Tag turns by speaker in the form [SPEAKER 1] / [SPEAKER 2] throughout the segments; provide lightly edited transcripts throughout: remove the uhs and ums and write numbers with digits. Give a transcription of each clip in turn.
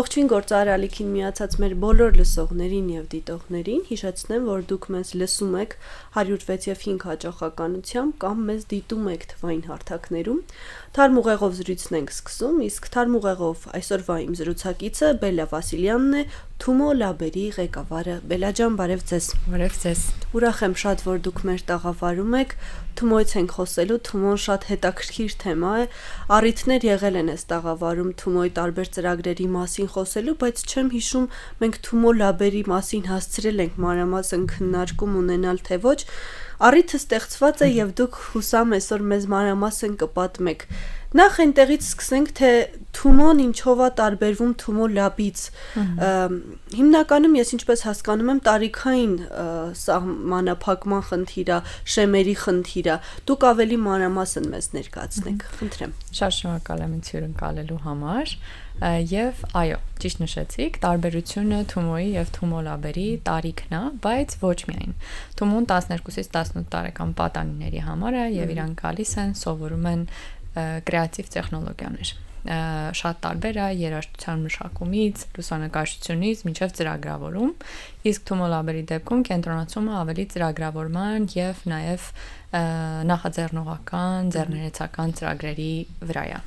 [SPEAKER 1] Ողջույն գործարարալիքին միացած մեր բոլոր լսողներին եւ դիտողներին, հիշեցնեմ, որ դուք մեզ լսում եք 106 եւ 5 հաճախականությամբ կամ մեզ դիտում եք թվային հարթակներում։ Թարմ ուղեղով զրույցն ենք սկսում, իսկ թարմ ուղեղով այսօրվա իմ զրուցակիցը Բելլա Վասիլյանն է, Թումո լաբերի ղեկավարը։ Բելլա ջան, բարև ձեզ։
[SPEAKER 2] Բարև ձեզ։
[SPEAKER 1] Ուրախ եմ շատ, որ դուք մեր տաղավարում եք։ Թումոից ենք խոսելու, Թումոն շատ հետաքրքիր թեմա է։ Առիթներ եղել են այս տաղավարում Թումոյի տարբեր ծրագրերի մասին խոսելու, բայց չեմ հիշում մենք Թումո լաբերի մասին հասցրել ենք մանրամասն քննարկում ունենալ, թե ոչ։ Առիթը ստեղծված է եւ դուք հուսամ այսօր մեզ մանրամասն կպատմեք։ Նախ այնտեղից սկսենք, թե Թումոն ինչով է տարբերվում Թումո լաբից։ Հիմնականում ես ինչպես հասկանում եմ, տարիքային սահմանափակման խնդիր է, շեմերի խնդիր է։ Դուք ավելի մանրամասն մեզ ներկայացնեք, խնդրեմ։
[SPEAKER 2] Շատ շնորհակալ եմ ինձ հյուրընկալելու համար։ Եվ այո, ճիշտ նշեցիք, տարբերությունը Թումոյի եւ Թումո լաբերի տարիքն է, բայց ոչ միայն։ Թումոն 12-ից 18 տարեկան պատանիների համար է եւ իրանք գալիս են, սովորում են կրեատիվ տեխնոլոգիաներ։ Շատ տարբեր է երաժշտության մշակումից, լուսանկարչությունից մինչև ծրագրավորում, իսկ Թումո լաբերի դեպքում կենտրոնացումը ավելի ծրագրավորման եւ նաեւ նախաձեռնողական, ձեռներեցական ծրագրերի վրա է։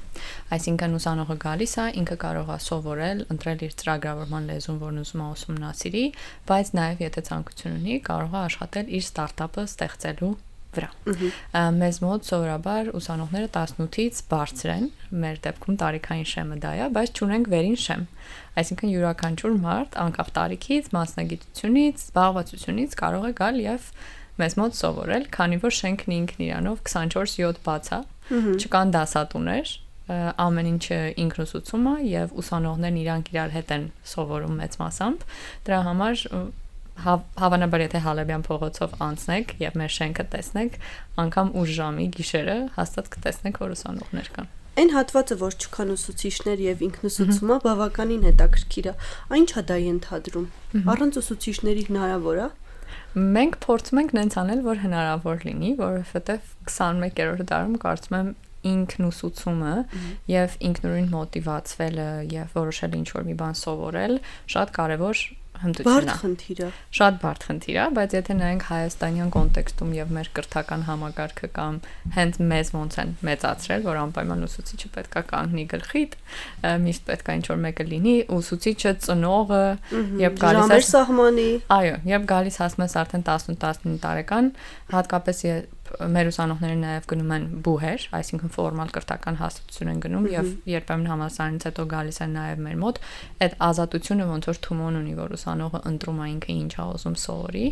[SPEAKER 2] Այսինքն ուսանողը գալիս է, ինքը կարող է սովորել, ընտրել իր ծրագրավորման լեզուն, որն ուզում է ուսումնասիրի, բայց նաեւ եթե ցանկություն ունի, կարող է աշխատել իր ստարտափը ստեղծելու վրա։ Մեզ մոտ սովորաբար ուսանողները 18-ից բարձր են, մեր դեպքում տարիքային շեմը դա է, բայց չունենք վերին շեմ։ Այսինքն յուրաքանչյուր մարդ անկախ տարիքից, մասնագիտությունից, զբաղվածությունից կարող է գալ եւ մեզ մոտ սովորել, քանի որ շենքն ինքն իրանով 24/7 բաց է, չկան դասատուներ, ամեն ինչը ինքնուսուցում է եւ ուսանողներն իրանք իրար հետ են սովորում մեծ մասամբ։ Դրա համար հավանաբար եթե Հալեբյան փողոցով անցնեք եւ մեր շենքը տեսնեք, անգամ ուշ ժամի գիշերը հաստատ կտեսնեք, որ ուսանողներ կան։
[SPEAKER 1] Այն հատվածը, որ չկան ուսուցիչներ եւ ինքնուսուցումը, բավականին հետաքրքիր է։ Այն չա դա ենթադրում։ Առանց ուսուցիչների հնարավոր է։
[SPEAKER 2] Մենք փորձում ենք նենց անել, որ հնարավոր լինի, որովհետեւ 21-րդ դարում կարծում եմ ինքնուսուցումը եւ ինքնուրույն մոտիվացվելը եւ որոշել ինչ-որ մի բան սովորել շատ կարեւոր
[SPEAKER 1] Բարդ խնդիր է։
[SPEAKER 2] Շատ բարդ խնդիր է, բայց եթե նայենք հայաստանյան կոնտեքստում եւ մեր կրթական համակարգը կամ հենց մեզ ոնց են մեծացրել, որ անպայման ուսուցիչը պետքա կանգնի գլխիդ, միշտ պետքա ինչ-որ մեկը լինի, ուսուցիչը ծնողը, եւ գալիս է
[SPEAKER 1] սահմանի։
[SPEAKER 2] Այո, եւ գալիս ասում ես արդեն 18-19 տարեկան, հատկապես մեր ուսանողները նաև գնում են բուհեր, այսինքն ֆորմալ կրթական հաստատություն են գնում եւ երբեմն համալսարանից հետո գալիս են նաև մեր մոտ, այդ ազատությունը ոնց որ Թումոն ունի, որ ուսանողը ընտրում է ինքը ինչ է ուզում սովորի,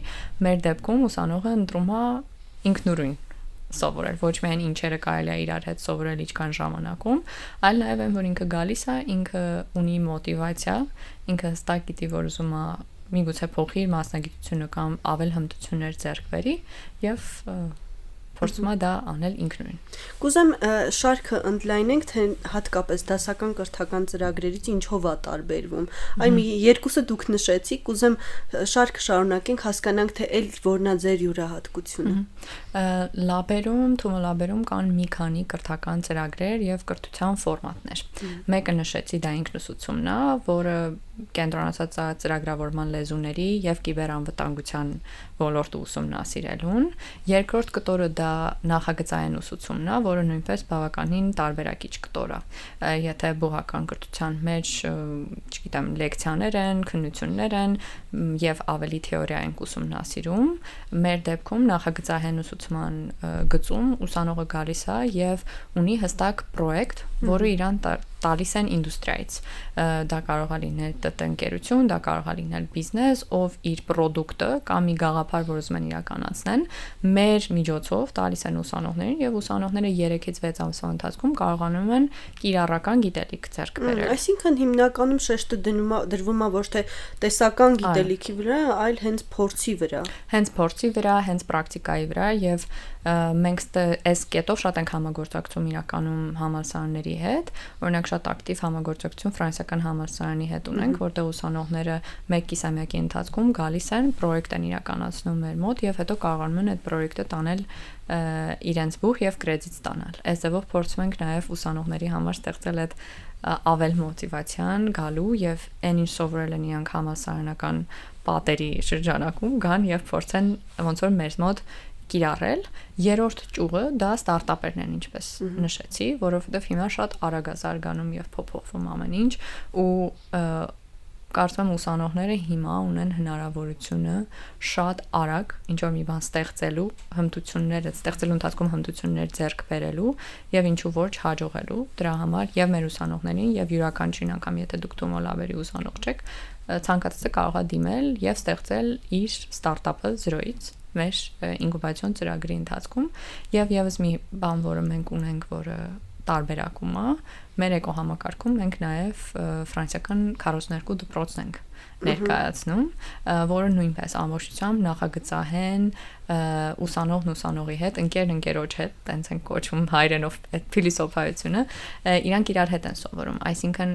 [SPEAKER 2] մեր դեպքում ուսանողը ընտրում է ինքնուրույն սովորել, ոչ միայն ինչերը կարելի է իրար հետ սովորել ինչքան ժամանակում, այլ նաև այն որ ինքը գալիս է, ինքը ունի մոտիվացիա, ինքը հստակ գիտի, որ ուզում է միգուցե փոխի իր մասնագիտությունը կամ ավել հմտություններ ձեռք բերի եւ փորձում է դա անել ինքնուրույն։
[SPEAKER 1] Կուզեմ շարքը ընդլայնենք, թե հատկապես դասական կրթական ծրագրերից ինչով է տարբերվում։ Այն երկուսը դուք նշեցիք, կուզեմ շարքը շարունակենք, հասկանանք, թե այլ որն է ձեր յուրահատկությունը։
[SPEAKER 2] Լաբերում, Թումո լաբերում կան մի քանի կրթական ծրագրեր եւ կրթության ֆորմատներ։ Մեկը նշեցի, դա ինքնուսուցումն է, որը կենտրոնացած է ծրագրավորման լեզուների եւ կիբերանվտանգության ոլորտը ուսումնասիրելուն։ Երկրորդ կտորը դա նախագծային ուսուցումն է, որը նույնպես բավականին տարբերակիչ կտոր է։ Եթե բուհական կրթության մեջ, չգիտեմ, լեկցիաներ են, քննություններ են եւ ավելի թեորիա են ուսումնասիրում, մեր դեպքում նախագծային ուսուցման գծում ուսանողը գալիս է եւ ունի հստակ պրոյեկտ, որը իրան տալիս են ինդուստրիայից։ Դա կարող է լինել ՏՏ ընկերություն, դա կարող է լինել բիզնես, ով իր պրոդուկտը կամ մի գաղափար, որ ուզում են իրականացնեն, մեր միջոցով տալիս են ուսանողներին եւ ուսանողները 3-ից 6 ամսվա ընթացքում կարողանում են կիրառական գիտելիք ձեռք բերել։
[SPEAKER 1] Այսինքն հիմնականում շեշտը դրվում է ոչ թե տեսական գիտելիքի վրա, այլ հենց փորձի վրա։
[SPEAKER 2] Հենց փորձի վրա, հենց պրակտիկայի վրա եւ մենք այս կետով շատ ենք համագործակցում իրականում համալսարանների հետ, օրինակ շատ ակտիվ համագործակցություն ֆրանսիական համալսարանի հետ ունենք, որտեղ ուսանողները 1 կիսամյակի ընթացքում գալիս են, պրոյեկտ են իրականացնում մեր մոտ եւ հետո կարողանում են այդ պրոյեկտը տանել իրենց բուխ եւ կրեդիտ ստանալ։ Այս ձևով փորձում ենք նաեւ ուսանողների համար ստեղծել այդ ավել մոտիվացիան գալու եւ այն ինչ սովորել են իրանք համասարանական պատերի շրջանակում գան եւ փորձեն ոնց որ մեզ մոտ կիրառել։ Երրորդ ճյուղը դա ստարտափերն են, ինչպես նշեցի, որովհետեւ հիմա շատ արագ է զարգանում եւ փոփոխվում ամեն ինչ ու կարծում եմ ուսանողները հիմա ունեն հնարավորությունը շատ արագ ինչ որ մի բան ստեղծելու ընթացքում հմտություններ ձեռք բերելու եւ ինչու ոչ հաջողելու դրա համար եւ մեր ուսանողներին եւ յուրաքանչյուրին անգամ եթե դուք Թումո լաբերի ուսանող չեք ցանկացածը կարող է դիմել եւ ստեղծել իր ստարտափը զրոյից մեր ինկուբացիոն ծրագրի ընթացքում եւ եւս մի բան որը մենք ունենք որը տարբերակում է մեր էկոհամակարգում մենք նաև ֆրանսիական 42 դպրոց ենք ներկայացնում, որը նույնպես ամբողջությամբ նախագծահեն ուսանողի հետ, ընկերոջ հետ, տենց են կոչվում հայրենով այդ փիլիսոփայությունը, իրանք իրար հետ են սովորում, այսինքն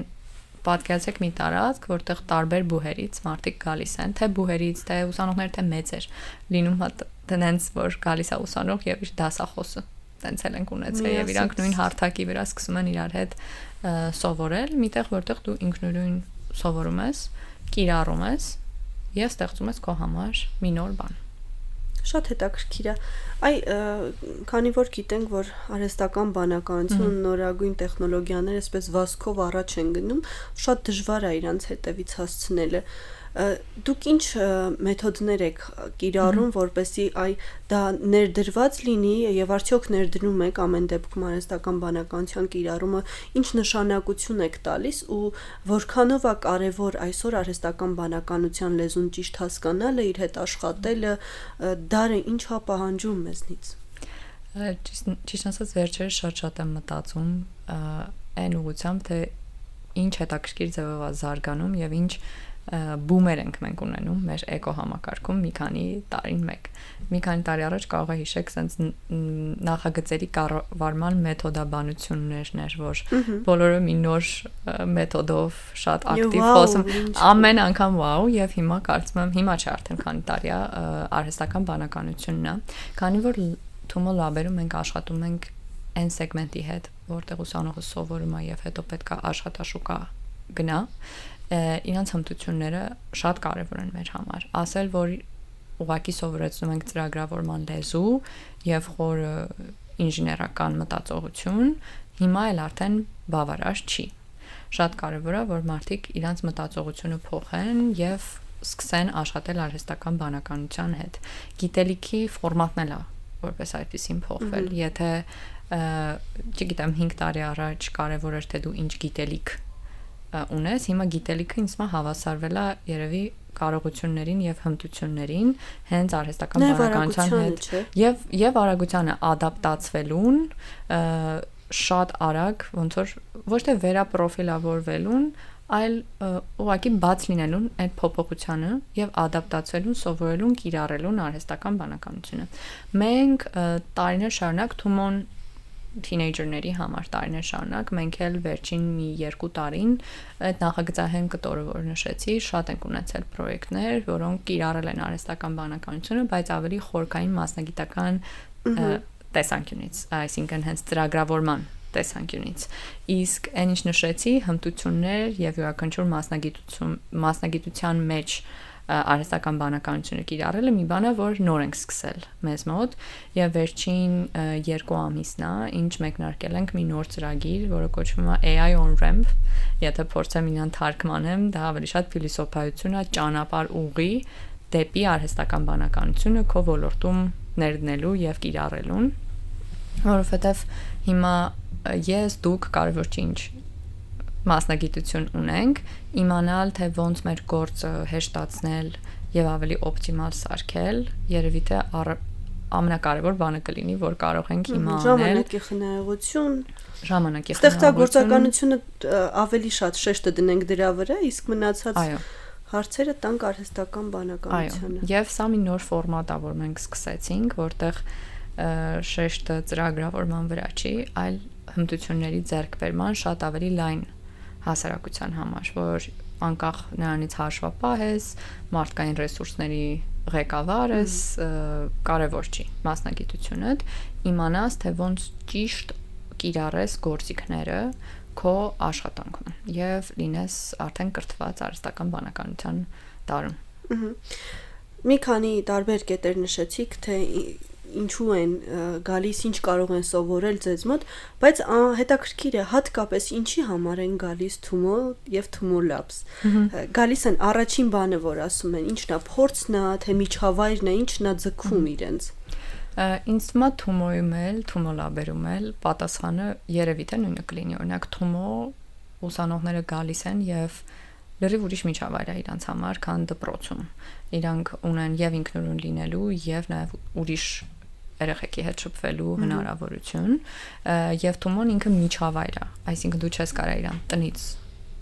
[SPEAKER 2] պատկերացեք մի տարածք, որտեղ տարբեր բուհերից մարդիկ գալիս են, թե բուհերից, թե ուսանողներ, թե մեծեր, լինում է տենց որ գալիս է ուսանող եւ իր դասախոսը տենց էլ ենք ունեցել եւ իրանք նույն հարթակի վրա սկսում են իրար հետ սովորել, միտեղ որտեղ դու ինքնուրույն սովորում ես, կիրառում ես եւ ստեղծում ես քո համար մի նոր բան։
[SPEAKER 1] Շատ հետաքրքիր է։ Քանի որ գիտենք, որ արհեստական բանականություն նորագույն տեխնոլոգիաները այսպես վազքով առաջ են գնում, շատ դժվար է իրանց հետևից հասցնելը։ Դուք ինչ մեթոդներ եք կիրառում, որպեսզի դա ներդրված լինի եւ արդյոք ներդնում եք ամեն դեպքում արհեստական բանականության կիրառումը, ինչ նշանակություն եք տալիս ու որքանով է կարեւոր այսօր արհեստական բանականության լեզուն ճիշտ հասկանալը, իր հետ աշխատելը, դարը ինչ է պահանջում մեզնից։
[SPEAKER 2] Ճիշտ ասած վերջերս շատ եմ մտածում այն ուղղությամբ, թե ինչ հետաքրքիր ձևով է զարգանում եւ ինչ բումեր ենք մենք ունենում մեր էկոհամակարգում մի քանի տարին մեկ։ Մի քանի տարի առաջ կարող է հիշեք sense նախագծերի կառավարման մեթոդաբանություններն էր, որ բոլորը մի նոր մեթոդով շատ ակտիվ խոսում, ամեն անգամ վաու եւ հիմա կարծում եմ հիմա չէ արդեն քանի տարի է արհեստական բանականությունն է, քանի որ Թումո լաբերում մենք աշխատում ենք այն սեգմենտի հետ, որտեղ ուսանողը սովորում է եւ հետո պետք է աշխատաշուկա գնա իրանց հմտությունները շատ կարևոր են մեր համար։ Ասել, որ ուղղակի սովորեցնում ենք ծրագրավորման լեզու եւ խոր ինժեներական մտածողություն, հիմա էլ արդեն բավարար չի։ Շատ կարևոր է, որ մարդիկ իրանց մտածողությունը փոխեն եւ սկսեն աշխատել արհեստական բանականության հետ։ Գիտելիքի ֆորմատն էլ է որպես այդպեսին փոխվել։ Եթե չգիտեմ 5 տարի առաջ կարևոր էր թե դու ինչ գիտելիք ունես, հիմա գիտելիքը ինձ մա հավասարվել է երևի կարողություններին եւ հմտություններին հենց արհեստական բանականության հետ եւ արագությանը ադապտացվելուն շատ արագ ոնց որ ոչ թե վերապրոֆիլավորվելուն, այլ ուղղակի բաց լինելուն այդ փոփոխությանը եւ ադապտացվելուն, սովորելուն, կիրառելուն արհեստական բանականությունը։ Մենք տարիներ շարունակ Թումոն թինեյջերների համար տարիներ շարունակ մենք էլ վերջին մի 2 տարին այդ նախագծահեն կտորը որ նշեցի շատ ենք ունեցել պրոյեկտներ, որոնք կիրառել են արհեստական բանականությունը, բայց ավելի խորքային մասնագիտական տեսանկյունից, այսինքն հենց ծրագրավորման տեսանկյունից։ Իսկ այն ինչ նշեցի, հմտություններ եւ յուրաքանչյուր մասնագիտության մեջ արհեստական բանականությունը կիրառելը մի բան է, որ նոր ենք սկսել մեզ մոտ եւ վերջին 2 ամիսն է, ինչ մեկնարկել ենք մի նոր ծրագիր, որը կոչվում է AI on Ramp, եթե փորձեմ իրան թարգմանեմ, դա ավելի շատ փիլիսոփայություն է, ճանապարհ ուղի դեպի արհեստական բանականությունը քո ոլորտում ներդնելու եւ կիրառելուն, որովհետեւ հիմա ես դուք կարևոր չի ինչ մասնագիտություն ունենք, իմանալ թե ոնց մեր գործը հեշտացնել եւ ավելի օպտիմալ սարքել, երևի թե ամենակարևոր բանը կլինի, որ կարող ենք հիմա անել։ Ժամանակի խնայողություն,
[SPEAKER 1] ստեղծագործականությունը ավելի շատ շեշտը դնենք դրա վրա, իսկ մնացած հարցերը տանք արհեստական բանականությանը։
[SPEAKER 2] Եվ սա մի նոր ֆորմատ է, որ մենք սկսեցինք, որտեղ շեշտը ծրագրավորման վրա չի, այլ հմտությունների ձեռքբերման շատ ավելի լայն հասարակության համար, որ անկախ նրանից հաշվապահ ես, մարդկային ռեսուրսների ղեկավար ես, կարևոր չի մասնագիտությունդ, իմանաս թե ոնց ճիշտ կիրառես գործիքները քո աշխատանքում եւ լինես արդեն կրթված արհեստական բանականության տարում։
[SPEAKER 1] Մի քանի տարբեր կետեր նշեցիք, թե ինչու են գալիս, ինչ կարող են սովորել ձեզ մոտ, բայց հետաքրքիր է հատկապես ինչի համար են գալիս Թումո եւ Թումո Labs։ Գալիս են առաջին բանը, որ ասում են, ինչն է, փորձն է, թե միջավայրն է, ինչն է ձգում իրենց։
[SPEAKER 2] Ինձ թվում է Թումոյում էլ, Թումո Lab-երում էլ պատասխանը երևի թե նույնը կլինի։ Օրինակ Թումո ուսանողները գալիս են եւ լրիվ ուրիշ միջավայր է իրանց համար, քան դպրոցում։ Իրանք ունեն եւ ինքնուրույն լինելու եւ նաեւ ուրիշ երեխեքի հետ շփվելու հնարավորություն, եւ Թումոն ինքը միջավայր է, այսինքն դու չես կարող իրան տնից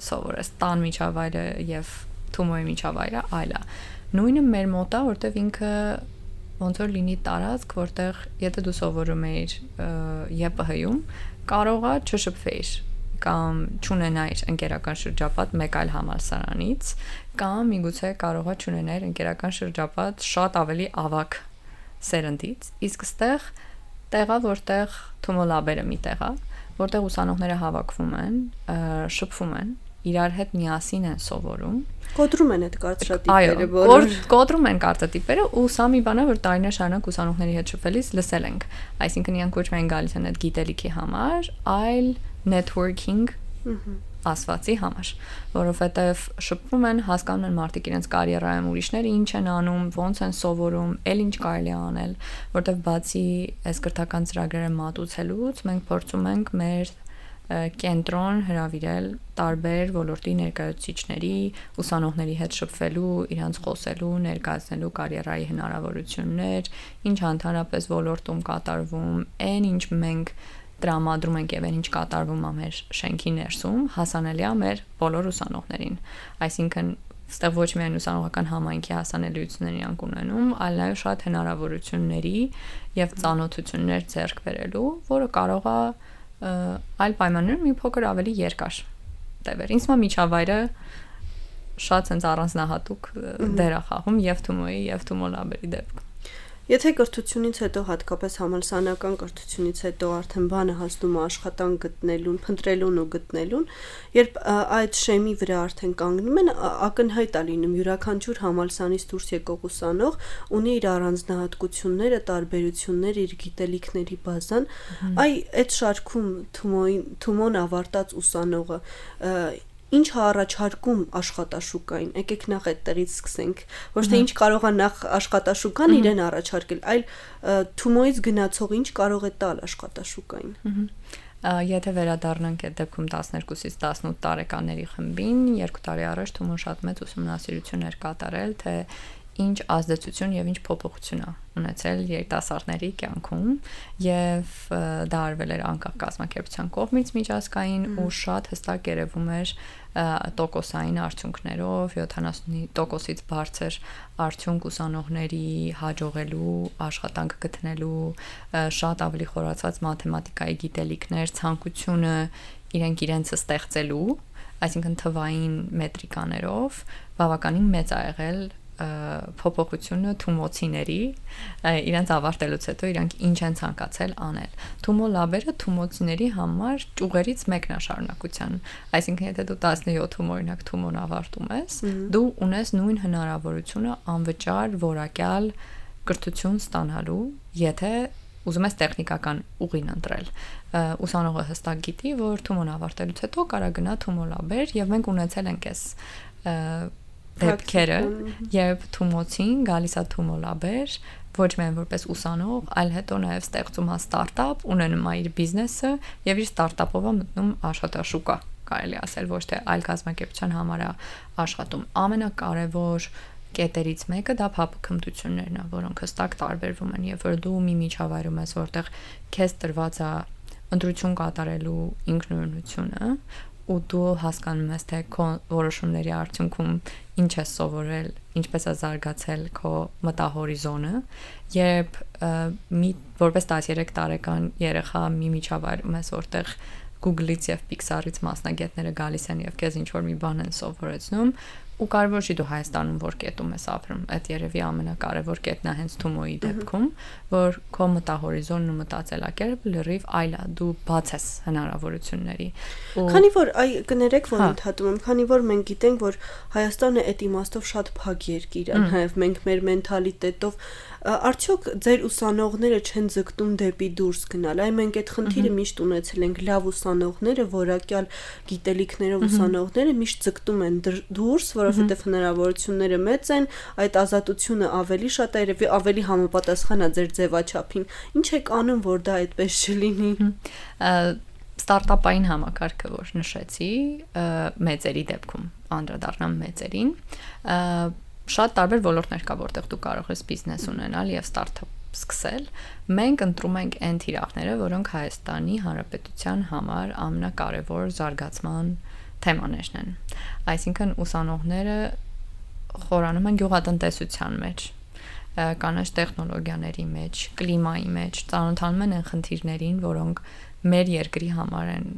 [SPEAKER 2] սովորես, տան միջավայրը եւ Թումոյի միջավայրը այլ է։ Նույնը մեր մոտ է, որտեվ ինքը ոնց որ լինի տարածք, որտեղ եթե դու սովորում ես ԵՊՀ-ում, կարող է չշփվեիր կամ չունենայր ընկերական շրջապատ մեկ այլ համալսարանից, կամ միգուցե կարող է չունենայր ընկերական շրջապատ շատ ավելի ավագ սերնդից, իսկ ստեղ տեղա, որտեղ Թումո Lab-երը մի տեղ է, որտեղ ուսանողները հավաքվում են, շփվում են, իրար հետ միասին են սովորում,
[SPEAKER 1] կոտրում են այդ կարծրատիպերը,
[SPEAKER 2] կոտրում են կարծրատիպերը ու սա մի բան է, որ տարիներ շարունակ ուսանողների հետ շփվելիս լսել ենք, այսինքն իրանք ոչ միայն գալիս են այդ գիտելիքի համար, այլ networking ասվածի համար, որովհետև շփվում են, հասկանում են մարդիկ իրենց կարիերայում ուրիշները ինչ են անում, ոնց են սովորում, էլ ինչ կարելի է անել, որովհետև բացի այս կրթական ծրագրերը մատուցելուց, մենք փորձում ենք մեր կենտրոն հրավիրել տարբեր ոլորտի ներկայացուցիչների, ուսանողների հետ շփվելու, իրանց խոսելու, ներկայացնելու կարիերայի հնարավորություններ, ինչ ընդհանրապես ոլորտում կատարվում, այն ինչ մենք տրամադրում ենք եւ այն ինչ կատարվում է մեր շենքի ներսում, հասանելի է մեր բոլոր ուսանողներին։ Այսինքն այստեղ ոչ միայն ուսանողական համայնքի հասանելիություններ իրանք ունենում, այլ նաեւ շատ հնարավորությունների եւ ծանոթություններ ձեռք բերելու, որը կարող է այլ պայմաններում մի փոքր ավելի երկար տևեր։ Ինձ մա միջավայրը շատ sense առանձնահատուկ դեր է խաղում եւ Թումոյի եւ Թումո Lab-երի դեպքում։
[SPEAKER 1] Եթե կրթությունից հետո, հատկապես համալսարանական կրթությունից հետո արդեն բանը հասնում է աշխատանք գտնելուն, փնտրելուն ու գտնելուն, երբ այդ շեմի վրա արդեն կանգնում են, ակնհայտ է լինում յուրաքանչյուր համալսարանից դուրս եկող ուսանող ունի իր առանձնահատկությունները, տարբերությունները, իր գիտելիքների բազան, այդ շարքում Թումոն ավարտած ուսանողը ինչ է առաջարկում աշխատաշուկային, եկեք նախ այդտեղից սկսենք, ոչ թե ինչ կարող է նախ աշխատաշուկան իրեն առաջարկել, այլ Թումոյից գնացող ինչ կարող է տալ աշխատաշուկային։
[SPEAKER 2] Եթե վերադառնանք այդ դեպքում 12-ից 18 տարեկանների խմբին, 2 տարի առաջ Թումոն շատ մեծ ուսումնասիրություններ կատարել, թե ինչ ազդեցություն եւ ինչ փոփոխություն է ունեցել երիտասարդների կյանքում եւ դա արվել էր անկախ կազմակերպության կողմից միջազգային ու շատ հստակ երևում էր տոկոսային արդյունքներով 70%-ից բարձր արդյունք ուսանողների հաջողելու, աշխատանք գտնելու, շատ ավելի խորացած մաթեմատիկայի գիտելիքներ, ցանկությունը իրենց ստեղծելու, այսինքն թվային մետրիկաներով բավականին մեծ ա եղել փոփոխությունը թումոցիների իրենց ավարտելուց հետո իրանք ինչ են ցանկացել անել։ Թումո Lab-երը թումոցիների համար ճյուղերից մեկն է շարունակության։ Այսինքն եթե դու 17-ում օրինակ Թումոն ավարտում ես, դու ունես նույն հնարավորությունը անվճար որակյալ կրթություն ստանալու, եթե ուզում ես տեխնիկական ուղին ընտրել։ Ուսանողը հստակ գիտի, որ Թումոն ավարտելուց հետո կարա գնա Թումո Lab-եր եւ մենք ունեցել ենք այս դեպքերը, երբ Թումոցին գալիս է Թումո Lab-եր, ոչ միայն որպես ուսանող, այլ հետո նաև ստեղծում է ստարտափ, ունենում է իր բիզնեսը եւ իր ստարտափով է մտնում աշխատաշուկա, կարելի ասել, ոչ թե այլ կազմակերպության համար է աշխատում։ Ամենակարևոր կետերից մեկը դա փափկմտություններն է, որոնք հստակ տարբերվում են, եւ որ դու մի միջավայրում ես, որտեղ քեզ տրված է ընտրություն կատարելու ինքնուրույնությունը, ու դու հասկանում ես, թե քո որոշումների արդյունքում ինչ ես սովորել, ինչպես է զարգացել քո մտահորիզոնը, երբ որպես 13 տարեկան երեխա մի միջավայրում ես, որտեղ Google-ից եւ Pixar-ից մասնագետները գալիս են եւ քեզ ինչ-որ մի բան են սովորեցնում, ու կարևոր չի դու Հայաստանում որ կետում ես ապրում, այդ երևի ամենակարևոր կետն է հենց Թումոյի դեպքում, որ քո մտահորիզոնն ու մտածելակերպը լրիվ այլ է, դու բաց ես հնարավորությունների։
[SPEAKER 1] Քանի որ կներեք, որ ընդհատում եմ, քանի որ մենք գիտենք, որ Հայաստանը այդ իմաստով շատ փակ երկիր է, նաև մենք մեր մենթալիտետով, արդյոք ձեր ուսանողները չեն ձգտում դեպի դուրս գնալ։ Այ մենք այդ խնդիրը միշտ ունեցել ենք, լավ ուսանողները, որակյալ գիտելիքներով ուսանողները միշտ ձգտում են դուրս, որովհետև հնարավորությունները մեծ են, այդ ազատությունը ավելի շատ է, երևի ավելի համապատասխան է ձեր ձևաչափին։ Ինչ եք անում, որ դա այդպես չլինի։
[SPEAKER 2] Ստարտափային համակարգը, որ նշեցի, մեծերի դեպքում, անդրադառնամ մեծերին, շատ տարբեր ոլորտներ կա, որտեղ դու կարող ես բիզնես ունենալ եւ ստարտափ սկսել։ Մենք ընտրում ենք այն թիրախները, որոնք Հայաստանի Հանրապետության համար ամենակարևոր զարգացման թեմաներն են։ Այսինքն ուսանողները խորանում են գյուղատնտեսության մեջ, կանաչ տեխնոլոգիաների մեջ, կլիմայի մեջ, ծանոթանում են այն խնդիրներին, որոնք մեր երկրի համար են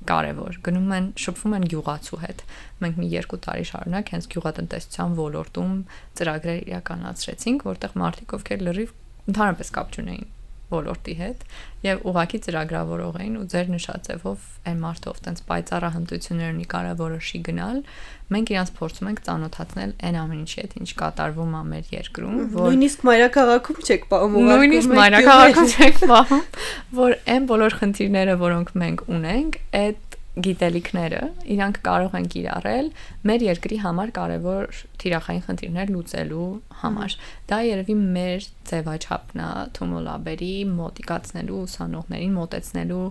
[SPEAKER 2] կարևոր, գնում են, շփվում են գյուղացու հետ։ Մենք մի 2 տարի շարունակ հենց գյուղատնտեսության ոլորտում ծրագրեր իրականացրեցինք, որտեղ մարդիկ ովքեր լրիվ ընդհանրապես կապ չունեին ոլորտի հետ եւ ուղղակի ծրագրավորող էին ու ձեր նշածեվով այն մարդով տենց պայծառահմտություններ ունի կարևորոշի գնալ, մենք իրանց փորձում ենք ծանոթացնել այն ամեն ինչի հետ, ինչ կատարվում է մեր երկրում, որ
[SPEAKER 1] նույնիսկ մայրաքաղաքում չեք պահում,
[SPEAKER 2] նույնիսկ մայրաքաղաքում չեք պահում, որ այն բոլոր խնդիրները, որոնք մենք ունենք, այդ գիտելիքները իրանք կարող են կիրառել մեր երկրի համար կարևոր թիրախային խնդիրներ լուծելու համար։ Դա երևի մեր ձևաչափն է Թումո լաբերի մոտիկացնելու ուսանողներին, մոտեցնելու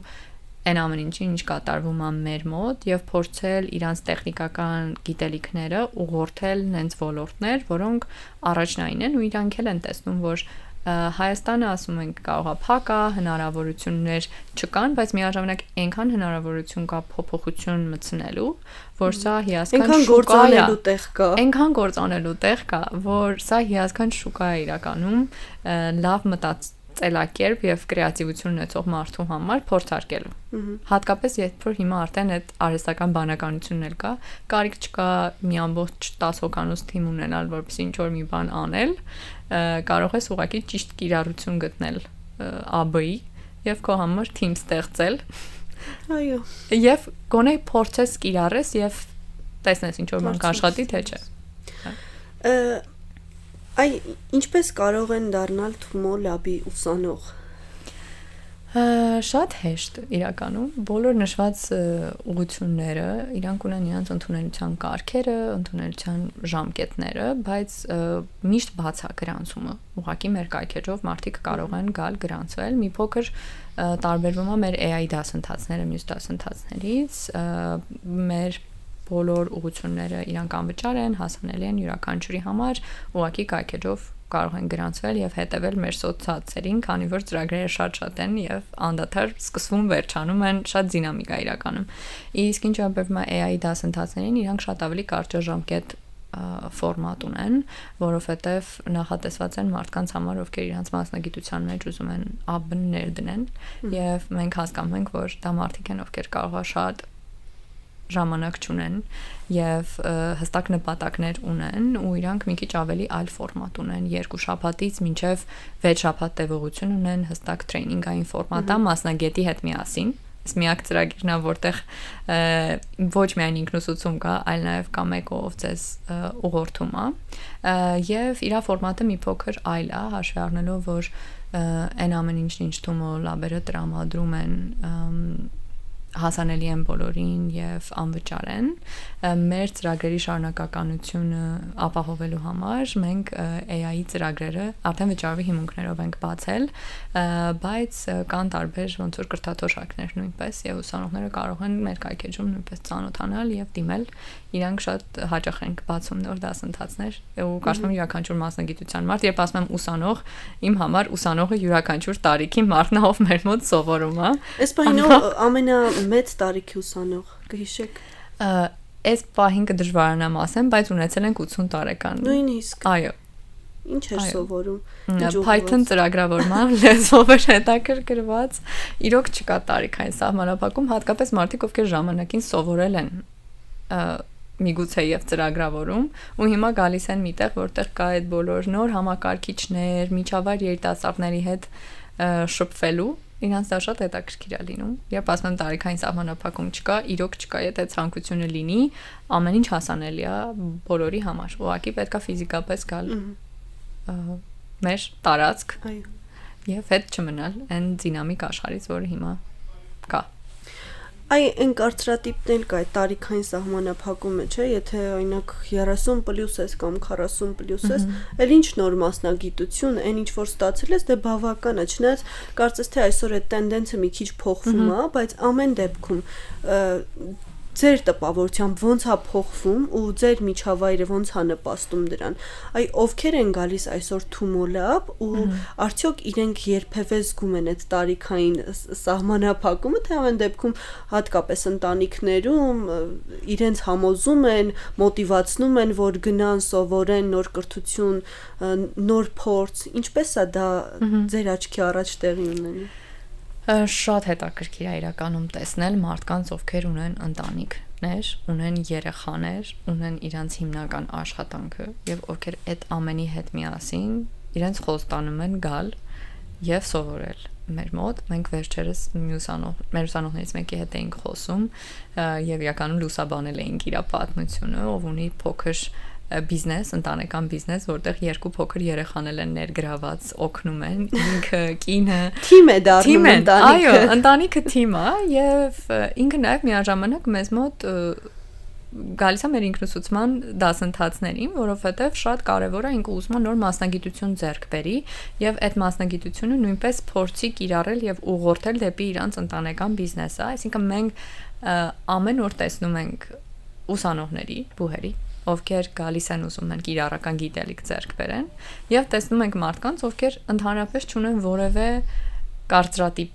[SPEAKER 2] այն ամեն ինչին, ինչ կատարվում է մեր մոտ եւ փորձել իրանց տեխնիկական գիտելիքները ուղղորդել նենց ոլորտներ, որոնք առաջնային են ու իրանք էլ են տեսնում, որ Հայաստանը ասում ենք կարող է փակ է, հնարավորություններ չկան, բայց միաժամանակ այնքան հնարավորություն կա փոփոխություն մտցնելու, որ սա հիասքանչ շուկա է, այնքան գործանելու տեղ կա, որ սա հիասքանչ շուկա է իրականում լավ մտածելակերպ եւ կրեատիվություն ունեցող մարդու համար փորձարկելու։ Հատկապես երբ որ հիմա արդեն այդ արհեստական բանականությունն էլ կա, կարիք չկա մի ամբողջ 10 հոգանոց թիմ ունենալ, որպեսզի ինչ որ մի բան անել, կարող ես ուղղակի ճիշտ կիրառություն գտնել ԱԲ-ի եւ քո համար թիմ ստեղծել։
[SPEAKER 1] Այո։
[SPEAKER 2] Եվ գոնե փորձես կիրառես եւ տեսնես ինչ որ բան կաշխատի թե չէ։
[SPEAKER 1] Այ ինչպես կարող են դառնալ Թումո լաբի ուսանող։
[SPEAKER 2] Շատ հեշտ իրականում բոլոր նշված ուղղությունները իրանք ունեն իրենց ընդունելության կարգերը, ընդունելության ժամկետները, բայց միշտ բաց է գրանցումը։ Ուղղակի մեր կայքեջով մարդիկ կարող են գալ գրանցվել, մի փոքր տարբերվում է մեր AI դասընթացները մյուս դասընթացներից, մեր բոլոր ուղղությունները իրանք անվճար են, հասանելի են յուրաքանչյուրի համար, ուղղակի կայքեջով կարող են գրանցվել եւ հետեւել մեր սոցցածերին, քանի որ ծրագրերը շատ են եւ անդադար սկսվում վերջանում են, շատ դինամիկ է իրականում։ Իսկ ինչ վերաբերում է AI դասընթացներին, իրանք շատ ավելի կարճաժամկետ ֆորմատ ունեն, որովհետեւ նախատեսված են մարդկանց համար, ովքեր իրենց մասնագիտության մեջ ուզում են ԱԲ ներդնեն եւ մենք հասկանում ենք, որ դա մարդիկ են, ովքեր կարող է շատ ժամանակ չունեն եւ հստակ նպատակներ ունեն ու իրանք մի քիչ ավելի այլ ֆորմատ ունեն 2 շաբաթից մինչեւ 6 շաբաթ տևողություն ունեն հստակ տրեյնինգային ֆորմատա մասնագետի հետ միասին միակ ծրագիրն է որտեղ ոչ միայն ինքնուսուցում կա այլ նաեւ կա մեկը ով ձեզ ուղղորդում է եւ իր ֆորմատը մի փոքր այլ է հաշվի առնելով որ այն ամեն ինչն ինչ Թումո լաբերը տրամադրում են հասանելի են բոլորին եւ անվճար են մեր ծրագրերի շարունակականությունը ապահովելու համար մենք AI-ի ծրագրերը արդեն վճարովի հիմունքներով ենք բացել բայց կան տարբեր ոնց որ կրթաթոշակներ նույնպես եւ ուսանողները կարող են մեր կայքեջում նույնպես ծանոթանալ եւ դիմել իրանք շատ հաճախ ենք բացում նոր դասընթացներ ու կարծում եմ յուրաքանչյուր մասնագիտության մարդ երբ ասում եմ ուսանող իմ համար ուսանողը յուրաքանչյուր տարիքի մարդն է ով մեր մոտ սովորում է
[SPEAKER 1] այս պահին ամենամեծ տարիքի ուսանող կհիշեք
[SPEAKER 2] այս պահին կդժվարանամ ասեմ բայց ունեցել ենք 80 տարեկան
[SPEAKER 1] նույնիսկ
[SPEAKER 2] այո
[SPEAKER 1] ինչ էր սովորում
[SPEAKER 2] Python ծրագրավորման լեզվով էր հետաքրքրված իրոք չկա տարիքային սահմանափակում հատկապես մարդիկ ովքեր ժամանակին սովորել են միգուցե եւ ծրագրավորում ու հիմա գալիս են միտեղ, որտեղ կա այդ բոլոր նոր համակարգիչներ, միջավայր երիտասարդների հետ շփվելու, իրանց դա շատ հետաքրքիր է լինում։ Երբ ասում եմ տարիքային սահմանափակում չկա, իրոք չկա, եթե ցանկությունը լինի, ամեն ինչ հասանելի է բոլորի համար։ Ուղղակի պետքա ֆիզիկապես գալ մեր տարածք եւ հետ չմնալ այն դինամիկ աշխարհից, որը հիմա կա։
[SPEAKER 1] Այն կարծրատիպն կա, այդ տարիքային սահմանափակումը, չէ, եթե օրինակ 30+ ես կամ 40+ ես, էլ ինչ նոր մասնագիտություն, այն ինչ որ ստացել ես, դե բավական է, չնայած կարծես թե այսօր այդ տենդենսը մի քիչ փոխվում է, բայց ամեն դեպքում ձեր տպավորությամբ ոնց է փոխվում ու ձեր միջավայրը ոնց է նպաստում դրան։ Ովքեր են գալիս այսօր Թումոլաբ ու արդյոք իրենք երբևէ զգում են այդ տարիքային սահմանափակումը, թե ամեն դեպքում հատկապես ընտանիքներում իրենց համոզում են, մոտիվացնում են, որ գնան, սովորեն նոր կրթություն, նոր փորձ, ինչպես է դա ձեր աչքի առաջ տեղի ունենում։
[SPEAKER 2] Շատ հետաքրքիր է իրականում տեսնել մարդկանց, ովքեր ունեն ընտանիքներ, ունեն երեխաներ, ունեն իրենց հիմնական աշխատանքը եւ ովքեր այդ ամենի հետ միասին իրենց խոստանում են գալ եւ սովորել մեր մոտ։ Մենք վերջերս մեր ուսանողներից մեկի հետ էինք խոսում եւ իրականում լուսաբանել էինք իր պատմությունը, ով ունի փոքր բիզնես, ընտանեկան բիզնես, որտեղ երկու փոքր երեխաներ են ներգրաված, օգնում են, ինքը կինը
[SPEAKER 1] թիմ է դառնում ընտանիքը։
[SPEAKER 2] Այո, ընտանիքը թիմ է եւ ինքը նաեւ միաժամանակ մեզ մոտ գալիս է մեր ինքնուսուցման դասընթացներին, որովհետեւ շատ կարեւոր է ինքը ուզում է նոր մասնագիտություն ձեռք բերի եւ այդ մասնագիտությունը նույնպես փորձի կիրառել եւ ուղղորդել դեպի իրանց ընտանեկան բիզնեսը, այսինքն մենք ամեն օր տեսնում ենք ուսանողների, բուհերի, ովքեր գալիս են ուզում են կիրառական գիտելիք ձեռք բերեն եւ տեսնում ենք մարդկանց, ովքեր ընդհանրապես չունեն որևէ կարծրատիպ,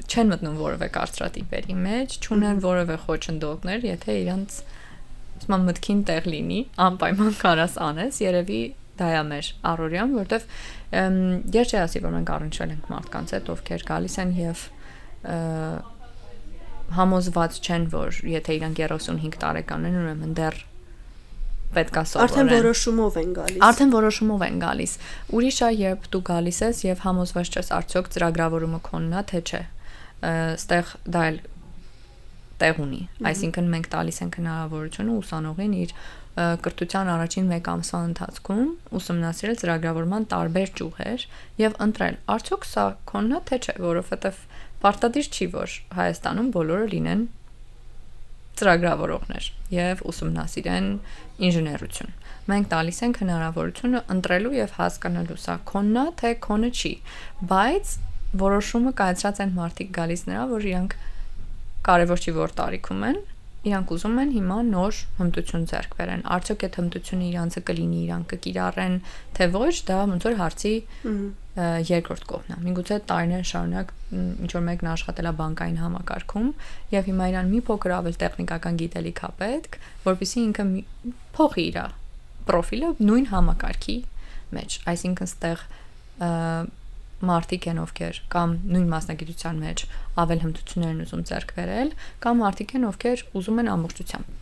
[SPEAKER 2] չեն մտնում որևէ կարծրատիպերի մեջ, չունեն որևէ խոչընդոտներ, եթե իրանց մտքին տեղ լինի, անպայման կարաս անես, երևի դա է մեր առօրյան, որտեվ ես չի ասի, որ մենք առնչվել ենք մարդկանց հետ, ովքեր գալիս են եւ համոզված չեն, որ եթե իրանք 35 տարեկան են, ուրեմն դեռ պետք է սովորեն։ Արդեն որոշումով են գալիս։ Ուրիշ է, երբ դու գալիս ես եւ համոզված ես արդյոք ծրագրավորումը քոնն է, թե չէ։ Այստեղ դա էլ տեղ ունի։ Այսինքն մենք տալիս ենք հնարավորությունը ուսանողին իր կրթության առաջին 1 ամսվա ընթացքում ուսումնասիրել ծրագրավորման տարբեր ճյուղեր եւ ընտրել արդյոք սա քոնն է, թե չէ, որովհետեւ պարտադիր չի, որ Հայաստանում բոլորը լինեն ծրագրավորողներ եւ ուսումնասիրեն ինժեներություն։ Մենք տալիս ենք հնարավորությունը ընտրելու եւ հասկանալու սա քոնն է, թե քոնը չի, բայց որոշումը կայացրած են մարդիկ գալիս նրա, որ իրանք կարևոր չի որ տարիքում են, իրանք ուզում են հիմա նոր հմտություն ձեռք բերեն։ Արդյոք այդ հմտությունը իրանցը կլինի, իրանք կկիրառեն, թե ոչ, դա ոնց որ հարցի երկրորդ կողմն է։ Միգուցե տարիներ շարունակ ինչ որ մեկն աշխատել է բանկային համակարգում եւ հիմա իրան մի փոքր ավել տեխնիկական գիտելիք է պետք, որպեսզի ինքը փոխի իր պրոֆիլը նույն համակարգի մեջ, այսինքն ստեղ մարդիկ են ովքեր կամ նույն մասնագիտության մեջ ավել հմտություններ են ուզում ձեռք բերել, կամ մարդիկ են ովքեր ուզում են ամբողջությամբ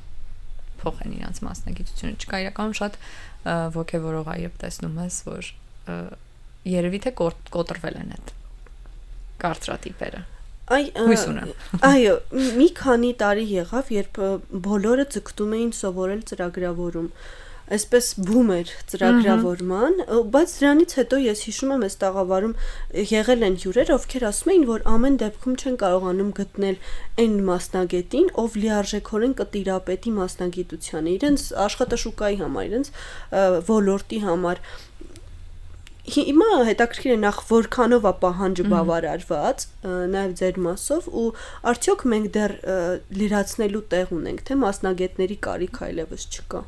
[SPEAKER 2] փոխեն իրենց մասնագիտությունը։ Չկա իրականում շատ ոգևորող է, երբ տեսնում ես, որ երևի թե կոտրվել են այդ կարծրատիպերը։
[SPEAKER 1] Այո, մի քանի տարի եղավ, երբ բոլորը ձգտում էին սովորել ծրագրավորում, այսպես բում էր ծրագրավորման, բայց դրանից հետո ես հիշում եմ, այս տաղավարում եղել են հյուրեր, ովքեր ասում էին, որ ամեն դեպքում չեն կարողանում գտնել այն մասնագետին, ով լիարժեքորեն կտիրապետի մասնագիտությանը, իրենց աշխատաշուկայի համար, իրենց ոլորտի համար։ Հիմա հետաքրքիր է նախ որքանով է պահանջը բավարարված, նաև ձեր մասով, ու արդյոք մենք դեռ լրացնելու տեղ ունենք, թե մասնագետների կարիք այլևս չկա։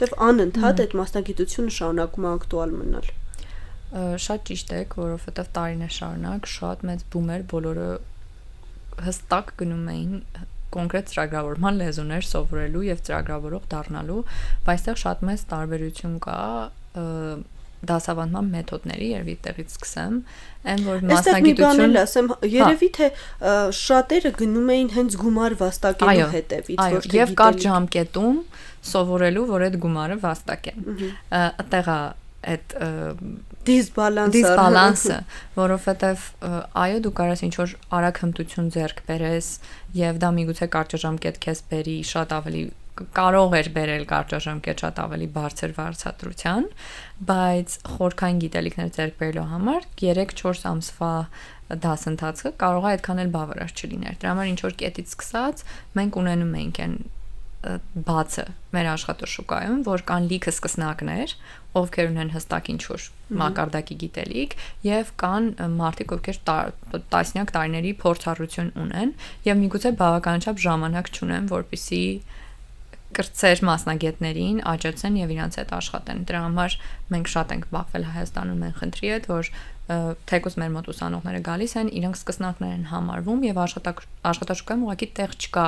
[SPEAKER 1] Դեռ անընդհատ այդ մասնագիտությունը շարունակում է ակտուալ մնալ։
[SPEAKER 2] Շատ ճիշտ եք, որովհետև տարիներ շարունակ շատ մեծ բում էր, բոլորը հստակ գնում էին կոնկրետ ծրագրավորման լեզուներ սովորելու եւ ծրագրավորող դառնալու, բայց այստեղ շատ մեծ տարբերություն կա դասավանդման մեթոդների, երևի տեղից սկսեմ, այն որ մասնագիտություն
[SPEAKER 1] ասեմ, երևի թե շատերը գնում էին հենց գումար վաստակելու հետևից,
[SPEAKER 2] որտեղ եւ կար ժամկետում սովորելու, որ այդ գումարը վաստակեն։ Այդտեղա այդ
[SPEAKER 1] դիսբալանսը,
[SPEAKER 2] որովհետև այո, դու կարաս ինչ-որ արագ հմտություն ձեռք բերես եւ դա միգուցե կարճաժամկետ քեզ բերի շատ ավելի կարող էր բերել կարճաժամկետ շատ ավելի բարձր վարձատրության, բայց խորքային գիտելիքներ ձեռք բերելու համար 3-4 ամսվա դասընթացը կարող է այդքան էլ բավարար չլիներ։ Դրա համար ինչ-որ կետից սկսած մենք ունենում ենք այն բացը մեր աշխատաշուկայում, որ կան լիքը սկսնակներ, ովքեր ունեն հստակ ինչ-որ մակարդակի գիտելիք եւ կան մարդիկ, ովքեր տասնյակ տարիների փորձառություն ունեն եւ միգուցե բավականաչափ ժամանակ չունեն, որպեսզի կրտսեր մասնագետներին աճեցեն եւ իրancs հետ աշխատեն։ Դրա համար մենք շատ ենք բախվել Հայաստանում այն խնդրի հետ, որ թեկուզ մեր մոտ ուսանողները գալիս են, իրենք սկսնակներ են համարվում եւ աշխատաշուկայում ուղղակի տեղ չկա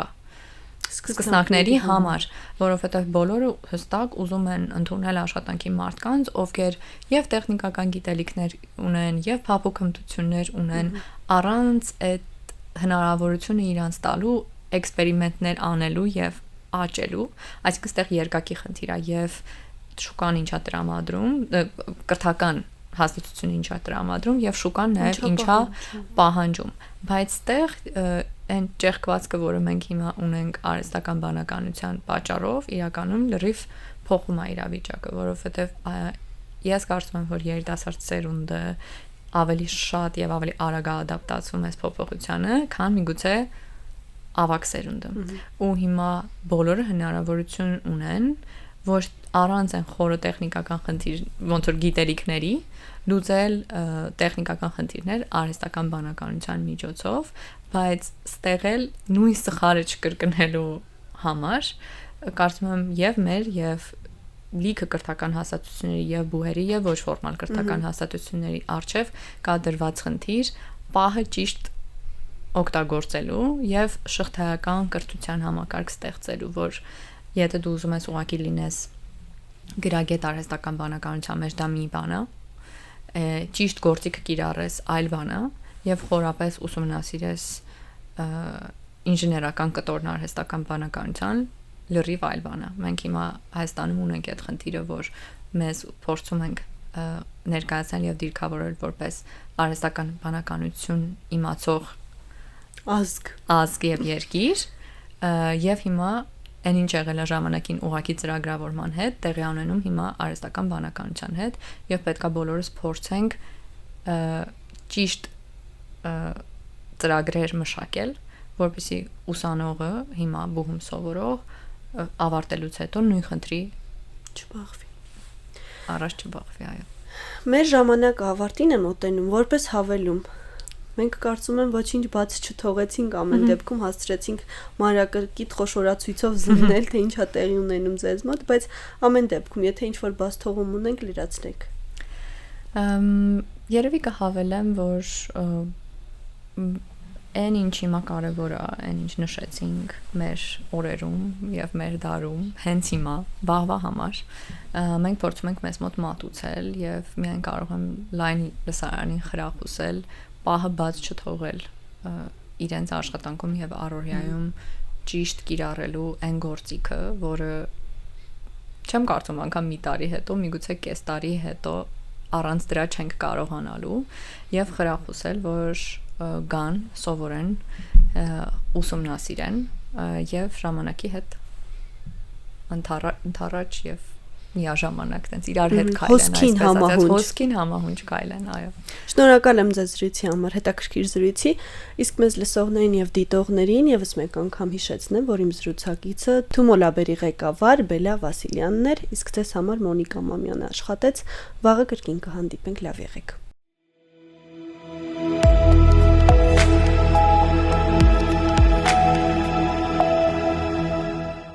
[SPEAKER 2] սկսնակների համար, որովհետև բոլորը հստակ ուզում են ընդունել աշխատանքի մարդկանց, ովքեր եւ տեխնիկական գիտելիքներ ունեն, եւ փափուկ հմտություններ ունեն, առանց այդ հնարավորությունը իրանց տալու էքսպերիմենտներ անելու եւ աճելու, այսինքն այստեղ երկակի խնդիր է եւ շուկան ինչա տրամադրում, կրթական հաստատությունը ինչա տրամադրում եւ շուկան նաեւ ինչա պահանջում, բայց այստեղ այն ճեղքվածքը, որը մենք հիմա ունենք արհեստական բանականության պատճառով, իրականում լրիվ փոխում է իրավիճակը, որովհետև ես կարծում եմ, որ երիտասարդ սերունդը ավելի շատ եւ ավելի արագ ադապտացվում է փոփոխությանը, քան միգուցե ավագ սերունդը։ Ու հիմա բոլորը հնարավորություն ունեն, որ առանց այն խորը տեխնիկական խնդիր, ոնց որ գիտելիքների, լուծել տեխնիկական խնդիրներ արհեստական բանականության միջոցով, բայց ստեղել նույն սխալը չկրկնելու համար կարծում եմ եւ մեր եւ լիքը կրթական հաստատությունների եւ բուհերի եւ ոչ ֆորմալ կրթական հաստատությունների արժեվ կա դրված խնդիր պահը ճիշտ օգտագործելու եւ շղթայական կրթության համակարգ ստեղծելու, որ եթե դու ուզում ես ուղղակի լինես գրագետ արհեստական բանականության մեջ, դա մի բան է, ճիշտ գործիքը կիրառես այլ բան է եւ խորապես ուսումնասիրես ինժեներական կտորն արհեստական բանականության լրիվ այլ բան է։ Մենք հիմա Հայաստանում ունենք այդ խնդիրը, որ մեզ փորձում ենք ներկայացնել եւ դիրքավորել որպես արհեստական բանականություն իմացող ազգ եւ երկիր, եւ հիմա այն ինչ եղել է ժամանակին ուղակի ծրագրավորման հետ, տեղի ունենում հիմա արհեստական բանականության հետ եւ պետքա բոլորս փորձենք ճիշտ ծրագրեր մշակել, որպեսզի ուսանողը հիմա բուհում սովորող ավարտելուց հետո նույն խնդրի
[SPEAKER 1] չբախվի։
[SPEAKER 2] Առաջ չբախվի, այո։
[SPEAKER 1] Մեր ժամանակը ավարտին է մոտենում, որպես հավելում։ Մենք կարծում եմ ոչինչ բաց չթողեցինք, ամեն դեպքում հասցրեցինք մանրակրկիտ խոշորացույցով զննել, թե ինչա տեղի ունենում ձեզ մոտ, բայց ամեն դեպքում, եթե ինչ-որ բաց թողում ունենք, լրացնեք։
[SPEAKER 2] Երևի կհավելեմ, որ այն ինչ հիմա կարևոր է, այն ինչ նշեցինք մեր օրերում եւ մեր դարում, հենց հիմա, վաղվա համար, մենք փորձում ենք մեզ մոտ մատուցել եւ միայն կարող եմ լայն լսարանին խրախուսել պահը բաց չթողել իրենց աշխատանքում եւ առօրյայում ճիշտ կիրառելու այն գործիքը, որը չեմ կարծում անգամ մի տարի հետո, միգուցե կես տարի հետո առանց դրա չենք կարողանալու եւ խրախուսել, որ գան, սովորեն, ուսումնասիրեն եւ ժամանակի հետ ընթառաջ եւ միաժամանակ տենց իրար հետ քայլեն, հոսքին համահունչ քայլեն, այո։
[SPEAKER 1] Շնորհակալ եմ ձեզ զրույցի համար, հետաքրքիր զրույցի, իսկ մեզ լսողներին եւ դիտողներին եւս մեկ անգամ հիշեցնեմ, որ իմ զրուցակիցը Թումո լաբերի ղեկավար Բելա Վասիլյանն էր, իսկ ձեզ համար Մոնիկա Մամյանը աշխատեց, վաղը կրկին կհանդիպենք, լավ եղեք։